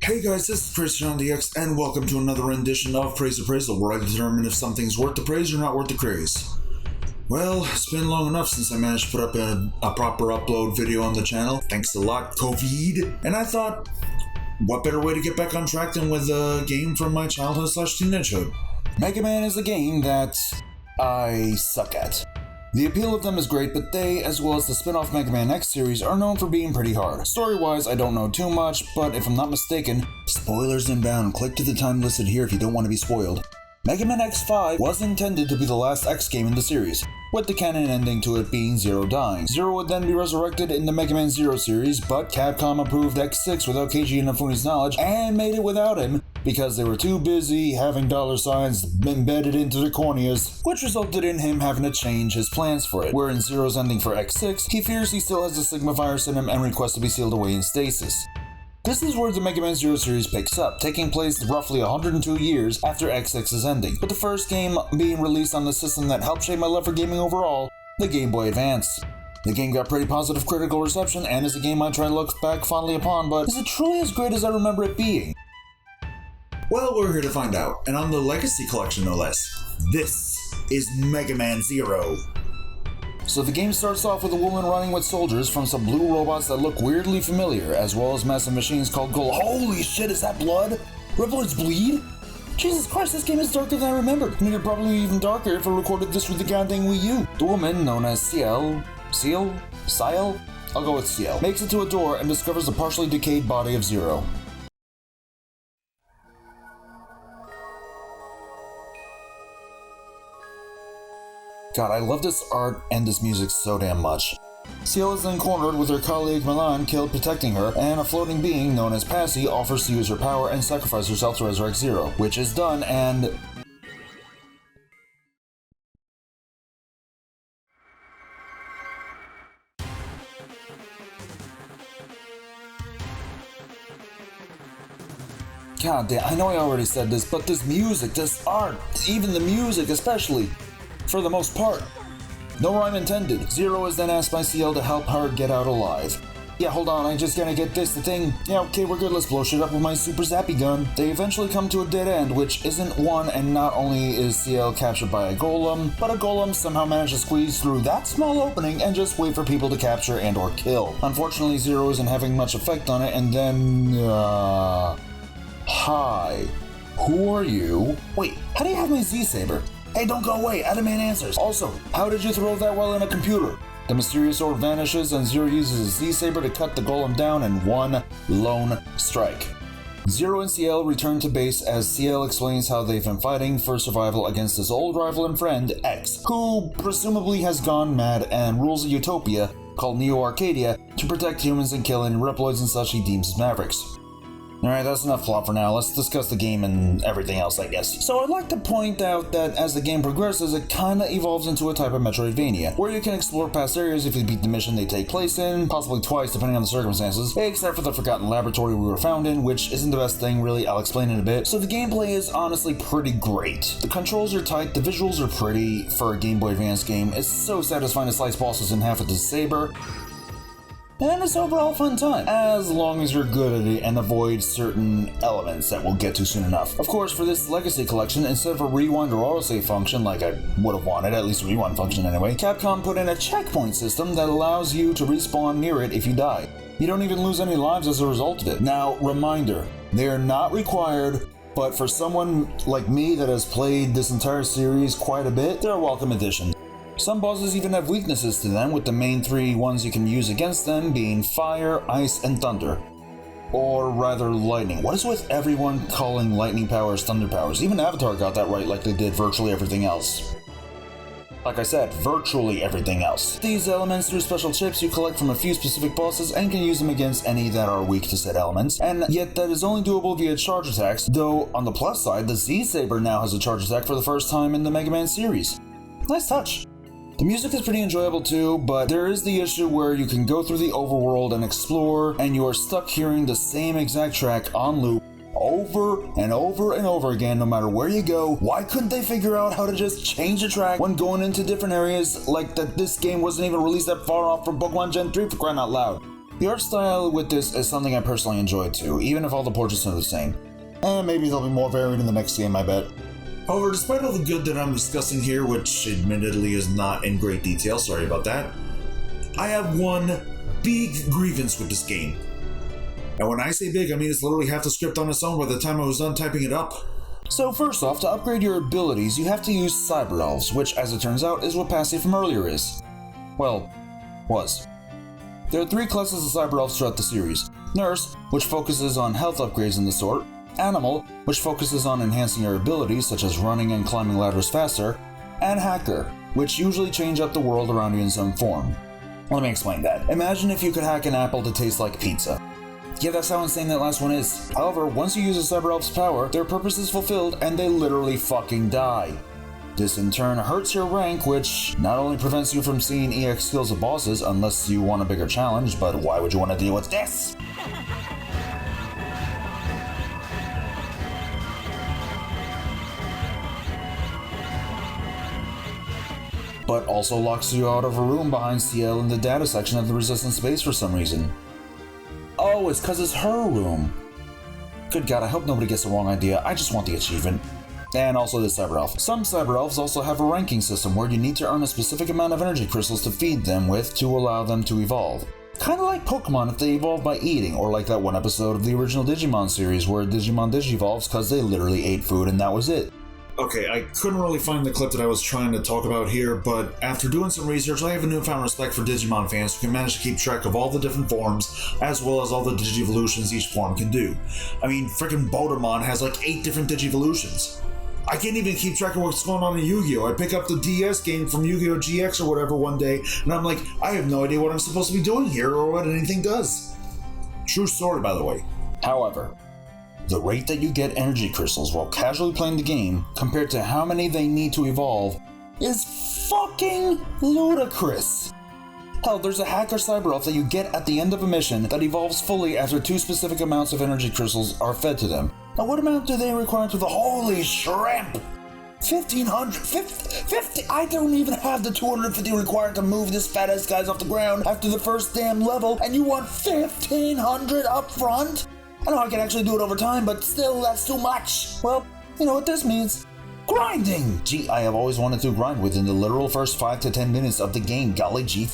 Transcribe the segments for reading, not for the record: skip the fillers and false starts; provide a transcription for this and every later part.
Hey guys, this is CrazyJohnDX, and welcome to another rendition of Appraisal, where I determine if something's worth the praise or not worth the craze. Well, it's been long enough since I managed to put up a proper upload video on the channel. Thanks a lot, COVID. And I thought, what better way to get back on track than with a game from my childhood/teenagehood? Mega Man is a game that I suck at. The appeal of them is great, but they, as well as the spin-off Mega Man X series, are known for being pretty hard. Story-wise, I don't know too much, but if I'm not mistaken, spoilers inbound, click to the time listed here if you don't want to be spoiled. Mega Man X5 was intended to be the last X game in the series, with the canon ending to it being Zero dying. Zero would then be resurrected in the Mega Man Zero series, but Capcom approved X6 without Keiji Inafune's knowledge, and made it without him, because they were too busy having dollar signs embedded into their corneas, which resulted in him having to change his plans for it. Where in Zero's ending for X6, he fears he still has the Sigma virus in him and requests to be sealed away in stasis. This is where the Mega Man Zero series picks up, taking place roughly 102 years after X6's ending, with the first game being released on the system that helped shape my love for gaming overall, the Game Boy Advance. The game got pretty positive critical reception and is a game I try to look back fondly upon, but is it truly as great as I remember it being? Well, we're here to find out, and on the Legacy Collection no less. This is Mega Man Zero. So the game starts off with a woman running with soldiers from some blue robots that look weirdly familiar, as well as massive machines called Gold. Holy shit, is that blood? Riblets bleed? Jesus Christ, this game is darker than I remembered, and it'd probably be even darker if I recorded this with the goddamn Wii U. The woman, known as Ciel? I'll go with Ciel, makes it to a door and discovers the partially decayed body of Zero. God, I love this art and this music so damn much. Ciel is then cornered with her colleague Milan killed protecting her, and a floating being known as Passy offers to use her power and sacrifice herself to resurrect Zero, which is done, and... God damn, I know I already said this, but this music, this art, even the music especially, for the most part. No rhyme intended. Zero is then asked by Ciel to help her get out alive. Yeah, hold on, I just gotta get the thing. Yeah, okay, we're good, let's blow shit up with my super zappy gun. They eventually come to a dead end, which isn't one, and not only is Ciel captured by a golem, but a golem somehow managed to squeeze through that small opening and just wait for people to capture and or kill. Unfortunately, Zero isn't having much effect on it, and then, hi. Who are you? Wait, how do you have my Z-Saber? Hey, don't go away, Adamant answers. Also, how did you throw that while in a computer? The mysterious orb vanishes and Zero uses his Z-Saber to cut the golem down in one lone strike. Zero and Ciel return to base as Ciel explains how they've been fighting for survival against his old rival and friend, X, who presumably has gone mad and rules a utopia called Neo Arcadia to protect humans and kill any Reploids and such he deems as mavericks. Alright, that's enough plot for now. Let's discuss the game and everything else, I guess. So I'd like to point out that as the game progresses, it kinda evolves into a type of Metroidvania, where you can explore past areas if you beat the mission they take place in, possibly twice depending on the circumstances, except for the forgotten laboratory we were found in, which isn't the best thing really, I'll explain in a bit. So the gameplay is honestly pretty great. The controls are tight, the visuals are pretty for a Game Boy Advance game. It's so satisfying to slice bosses in half with the saber. And it's overall a fun time, as long as you're good at it and avoid certain elements that we'll get to soon enough. Of course, for this Legacy Collection, instead of a rewind or autosave function like I would have wanted, at least a rewind function anyway, Capcom put in a checkpoint system that allows you to respawn near it if you die. You don't even lose any lives as a result of it. Now, reminder, they are not required, but for someone like me that has played this entire series quite a bit, they're a welcome addition. Some bosses even have weaknesses to them, with the main three ones you can use against them being fire, ice, and thunder. Or rather, lightning. What is with everyone calling lightning powers thunder powers? Even Avatar got that right like they did virtually everything else. Like I said, virtually everything else. These elements through special chips you collect from a few specific bosses and can use them against any that are weak to said elements, and yet that is only doable via charge attacks, though on the plus side, the Z-Saber now has a charge attack for the first time in the Mega Man series. Nice touch. The music is pretty enjoyable too, but there is the issue where you can go through the overworld and explore, and you are stuck hearing the same exact track on loop over and over and over again no matter where you go. Why couldn't they figure out how to just change the track when going into different areas, like that this game wasn't even released that far off from Pokemon Gen 3 for crying out loud? The art style with this is something I personally enjoyed too, even if all the portraits are the same. And maybe they'll be more varied in the next game, I bet. However, despite all the good that I'm discussing here, which admittedly is not in great detail, sorry about that, I have one big grievance with this game. And when I say big, I mean it's literally half the script on its own by the time I was done typing it up. So first off, to upgrade your abilities, you have to use Cyber Elves, which, as it turns out, is what Passy from earlier is. Well, was. There are 3 classes of Cyber Elves throughout the series. Nurse, which focuses on health upgrades and the sort. Animal, which focuses on enhancing your abilities, such as running and climbing ladders faster. And Hacker, which usually change up the world around you in some form. Let me explain that. Imagine if you could hack an apple to taste like pizza. Yeah, that's how insane that last one is. However, once you use a Cyber Elf's power, their purpose is fulfilled and they literally fucking die. This in turn hurts your rank, which not only prevents you from seeing EX skills of bosses unless you want a bigger challenge, but why would you want to deal with this? But also locks you out of a room behind CL in the data section of the Resistance base for some reason. Oh, it's cause it's her room. Good god, I hope nobody gets the wrong idea, I just want the achievement. And also the Cyber Elf. Some Cyber Elves also have a ranking system where you need to earn a specific amount of energy crystals to feed them with to allow them to evolve. Kinda like Pokemon if they evolve by eating, or like that one episode of the original Digimon series where Digimon digivolves cause they literally ate food and that was it. Okay, I couldn't really find the clip that I was trying to talk about here, but after doing some research, I have a newfound respect for Digimon fans who can manage to keep track of all the different forms, as well as all the Digivolutions each form can do. I mean, frickin' Bodermon has like 8 different Digivolutions. I can't even keep track of what's going on in Yu-Gi-Oh! I pick up the DS game from Yu-Gi-Oh! GX or whatever one day, and I'm like, I have no idea what I'm supposed to be doing here or what anything does. True story, by the way. However, the rate that you get energy crystals while casually playing the game, compared to how many they need to evolve, is fucking ludicrous. Hell, there's a Hacker Cyber Elf that you get at the end of a mission that evolves fully after 2 specific amounts of energy crystals are fed to them. Now what amount do they require to the holy shrimp? 1500, 50, I don't even have the 250 required to move this fat ass guys off the ground after the first damn level, and you want 1500 up front? I know I can actually do it over time, but still, that's too much. Well, you know what this means. Grinding! Gee, I have always wanted to grind within the literal first 5 to 10 minutes of the game. Golly gee,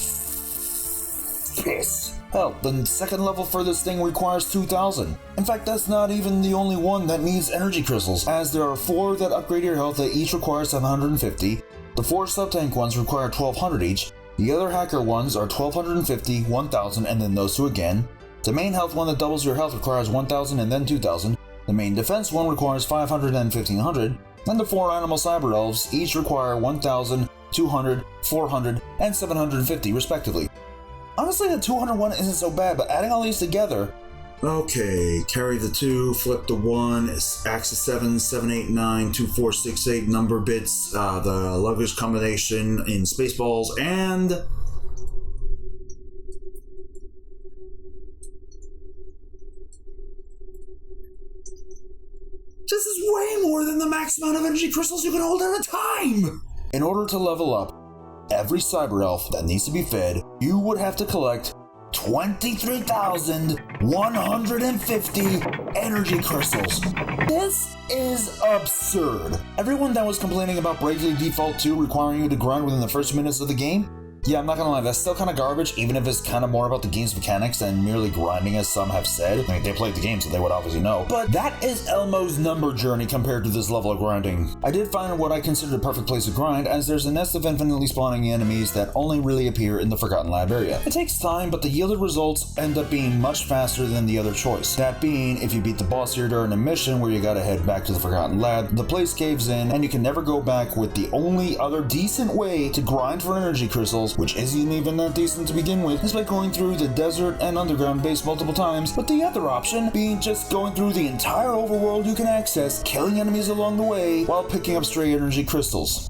piss. Hell, the second level for this thing requires 2000. In fact, that's not even the only one that needs energy crystals, as there are 4 that upgrade your health that each require 750. The 4 sub-tank ones require 1200 each. The other hacker ones are 1250, 1000, and then those 2 again. The main health one that doubles your health requires 1000 and then 2000. The main defense one requires 500 and 1500. And the 4 animal cyber elves each require 1000, 200, 400, and 750 respectively. Honestly, the 201 isn't so bad, but adding all these together... Okay, carry the 2, flip the 1, axis 7, 7, 8, 9, 2, 4, 6, 8 number bits, the luggage combination in Spaceballs, and... This is way more than the max amount of energy crystals you can hold at a time! In order to level up every cyber elf that needs to be fed, you would have to collect 23,150 energy crystals. This is absurd. Everyone that was complaining about Bravely Default 2 requiring you to grind within the first minutes of the game, yeah, I'm not gonna lie, that's still kind of garbage, even if it's kind of more about the game's mechanics than merely grinding, as some have said. I mean, they played the game, so they would obviously know. But that is Elmo's number journey compared to this level of grinding. I did find what I considered a perfect place to grind, as there's a nest of infinitely spawning enemies that only really appear in the Forgotten Lab area. It takes time, but the yielded results end up being much faster than the other choice. That being, if you beat the boss here during a mission where you gotta head back to the Forgotten Lab, the place caves in, and you can never go back, with the only other decent way to grind for energy crystals, which isn't even that decent to begin with, is by going through the desert and underground base multiple times, but the other option being just going through the entire overworld you can access, killing enemies along the way, while picking up stray energy crystals.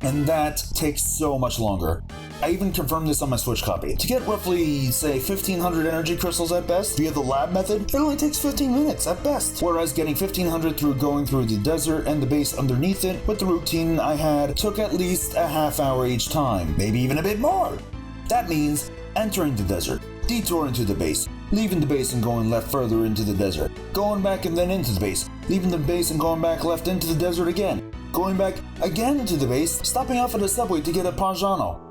And that takes so much longer. I even confirmed this on my Switch copy. To get roughly, say, 1500 energy crystals at best, via the lab method, it only takes 15 minutes at best. Whereas getting 1500 through going through the desert and the base underneath it, with the routine I had, took at least a half hour each time, maybe even a bit more. That means entering the desert, detouring to the base, leaving the base and going left further into the desert, going back and then into the base, leaving the base and going back left into the desert again, going back again to the base, stopping off at a Subway to get a Parmigiano.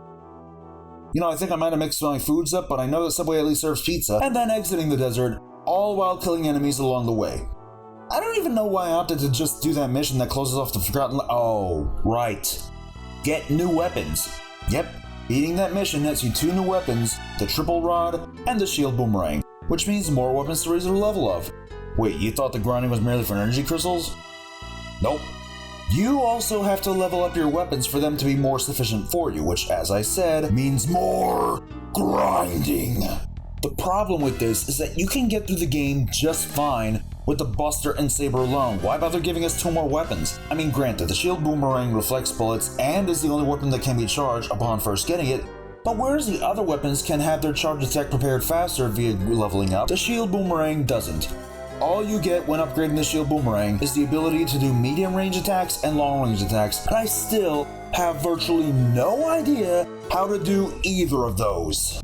You know, I think I might have mixed my foods up, but I know that Subway at least serves pizza, and then exiting the desert, all while killing enemies along the way. I don't even know why I opted to just do that mission that closes off the Forgotten Oh, right. Get new weapons. Yep, beating that mission nets you 2 new weapons, the Triple Rod and the Shield Boomerang, which means more weapons to raise the level of. Wait, you thought the grinding was merely for energy crystals? Nope. You also have to level up your weapons for them to be more sufficient for you, which, as I said, means more grinding. The problem with this is that you can get through the game just fine with the Buster and Saber alone. Why bother giving us 2 more weapons? I mean, granted, the Shield Boomerang reflects bullets and is the only weapon that can be charged upon first getting it, but whereas the other weapons can have their charge attack prepared faster via leveling up, the Shield Boomerang doesn't. All you get when upgrading the Shield Boomerang is the ability to do medium range attacks and long range attacks, and I still have virtually no idea how to do either of those.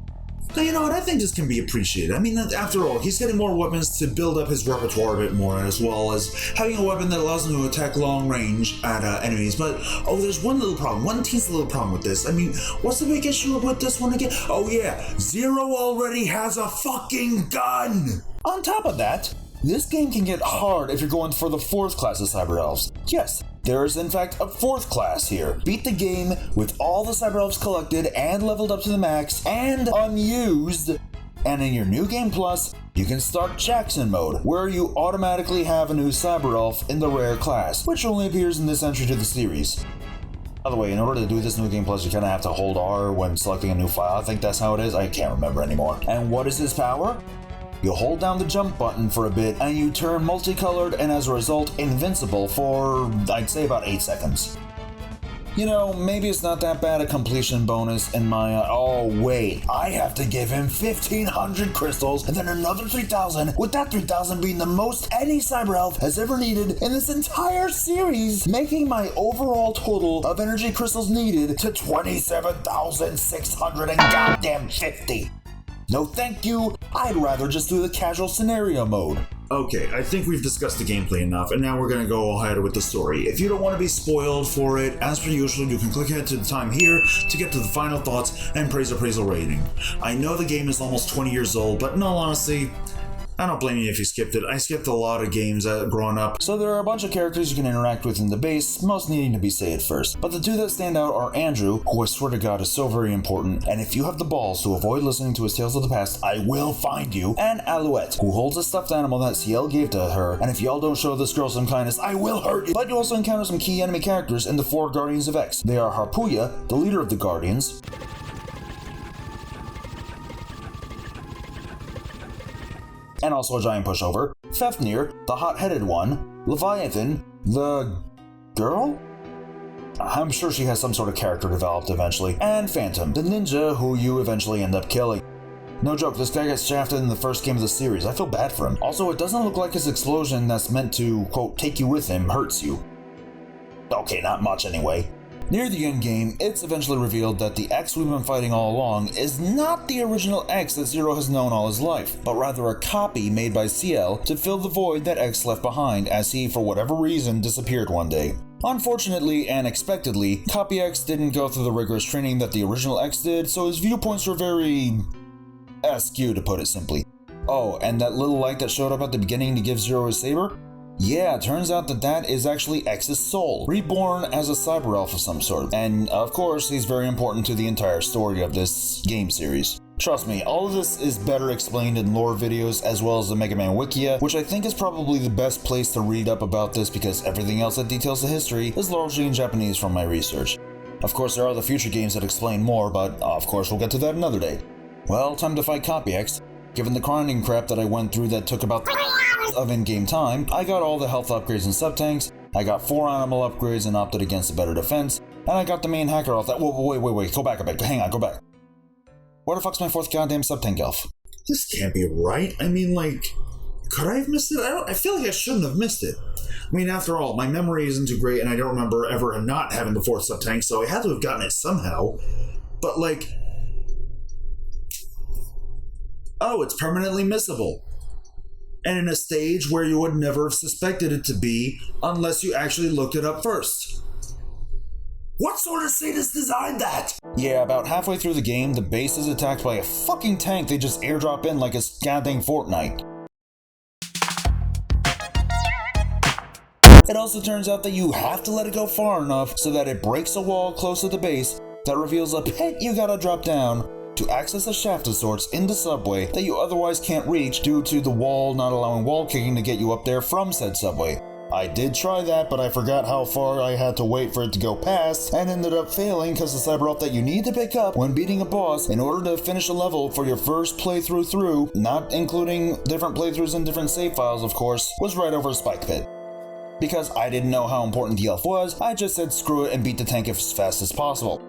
Now, you know what, I think this can be appreciated. I mean, after all, he's getting more weapons to build up his repertoire a bit more, as well as having a weapon that allows him to attack long range at enemies. But, oh, there's one little problem, one teensy little problem with this. I mean, what's the big issue with this one again? Oh yeah, Zero already has a fucking gun! On top of that, this game can get hard if you're going for the 4th class of Cyber Elves. Yes, there is in fact a 4th class here. Beat the game with all the Cyber Elves collected and leveled up to the max and unused. And in your New Game Plus, you can start Jackson mode, where you automatically have a new Cyber Elf in the rare class, which only appears in this entry to the series. By the way, in order to do this New Game Plus, you kind of have to hold R when selecting a new file. I think that's how it is. I can't remember anymore. And what is his power? You hold down the jump button for a bit and you turn multicolored and as a result invincible for, I'd say, about 8 seconds. You know, maybe it's not that bad a completion bonus in my, oh wait, I have to give him 1,500 crystals and then another 3,000, with that 3,000 being the most any Cyber Elf has ever needed in this entire series, making my overall total of energy crystals needed to 27,600 and goddamn 50. No thank you, I'd rather just do the casual scenario mode. Okay, I think we've discussed the gameplay enough, and now we're gonna go ahead with the story. If you don't want to be spoiled for it, as per usual, you can click ahead to the time here to get to the final thoughts and appraisal rating. I know the game is almost 20 years old, but in all honesty, I don't blame you if you skipped it. I skipped a lot of games growing up, so there are a bunch of characters you can interact with in the base, most needing to be saved first. But the 2 that stand out are Andrew, who I swear to God is so very important, and if you have the balls to avoid listening to his Tales of the Past, I will find you, and Alouette, who holds a stuffed animal that Ciel gave to her, and if y'all don't show this girl some kindness, I will hurt you. But you also encounter some key enemy characters in the 4 Guardians of X. They are Harpuya, the leader of the Guardians, and also a giant pushover, Fafnir, the hot-headed one, Leviathan, the girl? I'm sure she has some sort of character developed eventually, and Phantom, the ninja who you eventually end up killing. No joke, this guy gets shafted in the first game of the series. I feel bad for him. Also, it doesn't look like his explosion that's meant to, quote, take you with him hurts you. Okay, not much anyway. Near the end game, it's eventually revealed that the X we've been fighting all along is not the original X that Zero has known all his life, but rather a copy made by Ciel to fill the void that X left behind as he, for whatever reason, disappeared one day. Unfortunately and expectedly, Copy X didn't go through the rigorous training that the original X did, so his viewpoints were very askew, to put it simply. Oh, and that little light that showed up at the beginning to give Zero his saber? Yeah, turns out that is actually X's soul, reborn as a cyber elf of some sort. And of course, he's very important to the entire story of this game series. Trust me, all of this is better explained in lore videos as well as the Mega Man Wikia, which I think is probably the best place to read up about this because everything else that details the history is largely in Japanese from my research. Of course, there are the future games that explain more, but of course we'll get to that another day. Well, time to fight Copy X. Given the grinding crap that I went through that took about 3 hours of in-game time, I got all the health upgrades and sub-tanks, I got 4 animal upgrades and opted against a better defense, and I got the main hacker elf that- wait, go back a bit, hang on, go back. Where the fuck's my 4th goddamn sub-tank elf? This can't be right. I mean, like, could I have missed it? I feel like I shouldn't have missed it. I mean, after all, my memory isn't too great and I don't remember ever not having the 4th sub-tank, so I had to have gotten it somehow. But, like, oh, it's permanently missable. And in a stage where you would never have suspected it to be unless you actually looked it up first. What sort of sadist designed that? Yeah, about halfway through the game, the base is attacked by a fucking tank they just airdrop in like it's goddamn Fortnite. It also turns out that you have to let it go far enough so that it breaks a wall close to the base that reveals a pit you gotta drop down to access a shaft of sorts in the subway that you otherwise can't reach due to the wall not allowing wall kicking to get you up there from said subway. I did try that, but I forgot how far I had to wait for it to go past and ended up failing because the cyber that you need to pick up when beating a boss in order to finish a level for your first playthrough through, not including different playthroughs and different save files of course, was right over a spike pit. Because I didn't know how important the elf was, I just said screw it and beat the tank as fast as possible.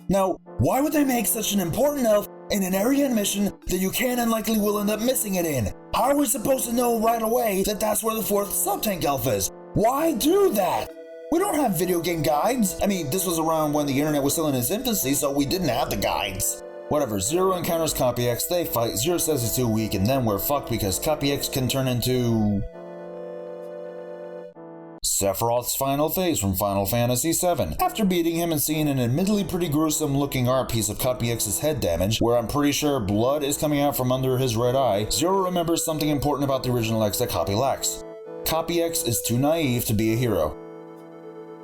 Now, why would they make such an important elf in an area and mission that you can and likely will end up missing it in? How are we supposed to know right away that that's where the 4th sub-tank elf is? Why do that? We don't have video game guides. I mean, this was around when the internet was still in its infancy, so we didn't have the guides. Whatever, Zero encounters Copy X, they fight, Zero says he's too weak, and then we're fucked because Copy X can turn into Sephiroth's final phase from Final Fantasy VII. After beating him and seeing an admittedly pretty gruesome looking art piece of Copy X's head damage, where I'm pretty sure blood is coming out from under his red eye, Zero remembers something important about the original X that Copy lacks. Copy X is too naive to be a hero.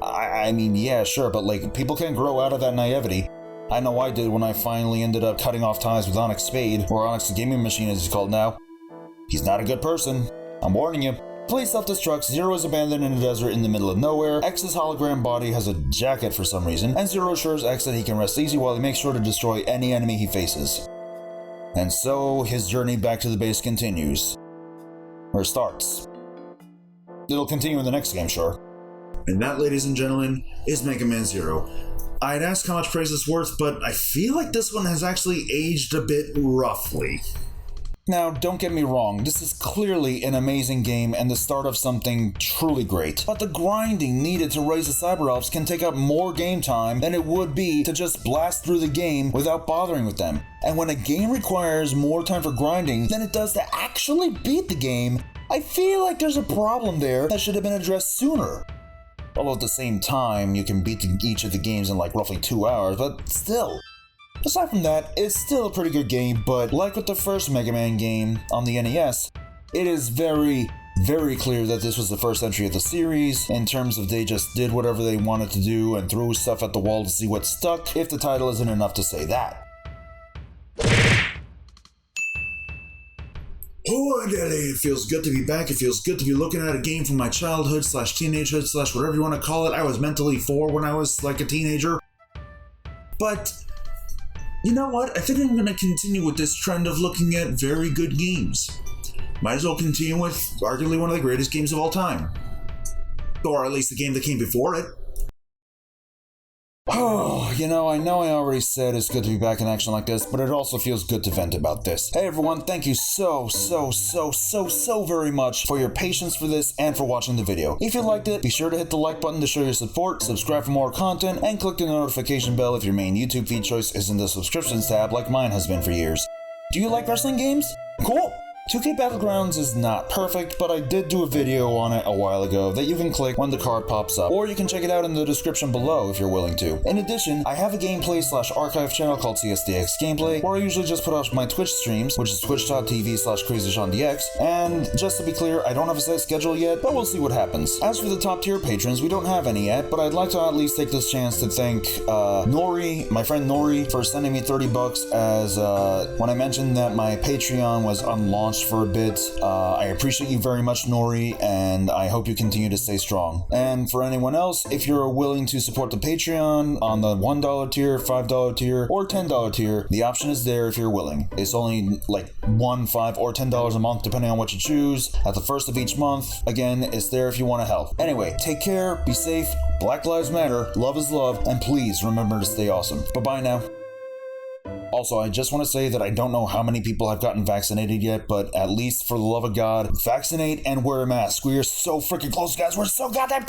I mean, yeah, sure, but like, people can grow out of that naivety. I know I did when I finally ended up cutting off ties with Onyx Spade, or Onyx the Gaming Machine as he's called now. He's not a good person. I'm warning you. Police self-destructs, Zero is abandoned in a desert in the middle of nowhere, X's hologram body has a jacket for some reason, and Zero assures X that he can rest easy while he makes sure to destroy any enemy he faces. And so, his journey back to the base continues. Or starts. It'll continue in the next game, sure. And that, ladies and gentlemen, is Mega Man Zero. I'd ask how much praise it's worth, but I feel like this one has actually aged a bit roughly. Now, don't get me wrong, this is clearly an amazing game and the start of something truly great, but the grinding needed to raise the Cyber Elves can take up more game time than it would be to just blast through the game without bothering with them. And when a game requires more time for grinding than it does to actually beat the game, I feel like there's a problem there that should have been addressed sooner. Although at the same time, you can beat each of the games in like roughly 2 hours, but still. Aside from that, it's still a pretty good game, but like with the first Mega Man game on the NES, it is very, very clear that this was the first entry of the series, in terms of they just did whatever they wanted to do and threw stuff at the wall to see what stuck, if the title isn't enough to say that. Oh, it feels good to be back. It feels good to be looking at a game from my childhood / teenagehood / whatever you want to call it. I was mentally 4 when I was like a teenager. But you know what? I think I'm going to continue with this trend of looking at very good games. Might as well continue with arguably one of the greatest games of all time. Or at least the game that came before it. Oh, you know I already said it's good to be back in action like this, but it also feels good to vent about this. Hey everyone, thank you so very much for your patience for this and for watching the video. If you liked it, be sure to hit the like button to show your support, subscribe for more content, and click the notification bell if your main YouTube feed choice is in the subscriptions tab like mine has been for years. Do you like wrestling games? Cool! 2K Battlegrounds is not perfect, but I did do a video on it a while ago that you can click when the card pops up, or you can check it out in the description below if you're willing to. In addition, I have a gameplay / archive channel called CSDX Gameplay, where I usually just put out my Twitch streams, which is twitch.tv / CrazySeanDX, and just to be clear, I don't have a set schedule yet, but we'll see what happens. As for the top tier patrons, we don't have any yet, but I'd like to at least take this chance to thank Nori, my friend Nori, for sending me $30 as when I mentioned that my Patreon was unlaunched for a bit. I appreciate you very much, Nori, and I hope you continue to stay strong. And for anyone else, if you're willing to support the Patreon on the $1 tier, $5 tier, or $10 tier, the option is there if you're willing. It's only like $1, $5, or $10 a month depending on what you choose. At the first of each month, again, it's there if you want to help. Anyway, take care, be safe, Black Lives Matter, love is love, and please remember to stay awesome. Bye-bye now. Also, I just want to say that I don't know how many people have gotten vaccinated yet, but at least for the love of God, vaccinate and wear a mask. We are so freaking close, guys. We're so goddamn